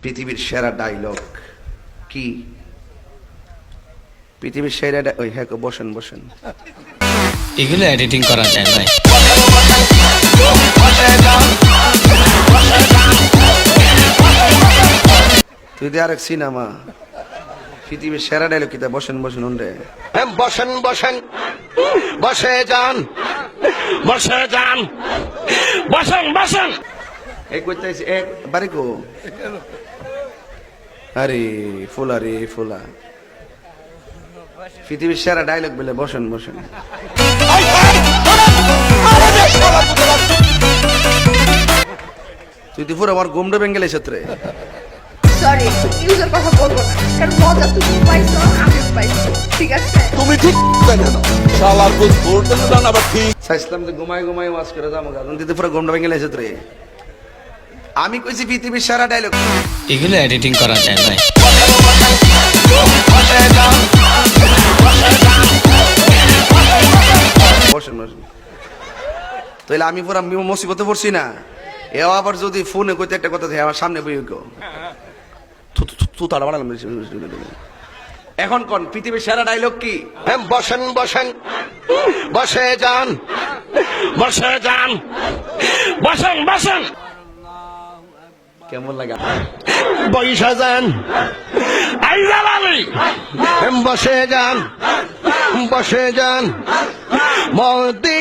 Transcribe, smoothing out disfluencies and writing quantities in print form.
পৃথিবীর সেরা ডায়লগ কি? পৃথিবীর সেরা ওই হ্যাঁ বসেন বসেন, এগুলো এডিটিং করা যায় ভাই। তুই দিয়ে আরেক সিনেমা পৃথিবীর সেরা ডায়লগ কি? বসেন বসেন উন্ডে বসেন বসেন বসে যান বসে যান বসেন বসেন। এই কইতে এক বাড়ি কো আরে ফুলা রে ফুলা, পৃথিবীর সেরা ডায়লগ বলে বসেন বসেন। তুই তো পুরো আমার গুমড়ে বেঙ্গেলে ক্ষেত্রে সরি ইউজার কথা বলবো না, কারণ মজা তুমি পাইছো আমি পাইছি, ঠিক আছে? তুমি ঠিক জানো শালার বুঝ করতে না আবার ঠিক সাইসলাম যে ঘুমাই ঘুমাই ওয়াজ করে যাবো গান দিতে পুরো গুমড়ে বেঙ্গেলে ক্ষেত্রে। আমি কইছি পৃথিবীর সেরা ডায়লগ, এগুলো এডিটিং করা যায় ভাই। বসেন বসেন। তাহলে আমি পুরো মুসিবতে পড়ছি না। এও আবার যদি ফোনে কইতে একটা কথা থাকে আমার সামনে বই কেউ এখন কোন পৃথিবীর সেরা ডায়লগ কি? বসেন বসেন বসে যান বসে যান বসেন বসেন। কেমন লাগে? বৈশা যান আইজাল আলী বসে যান বসে যান মদি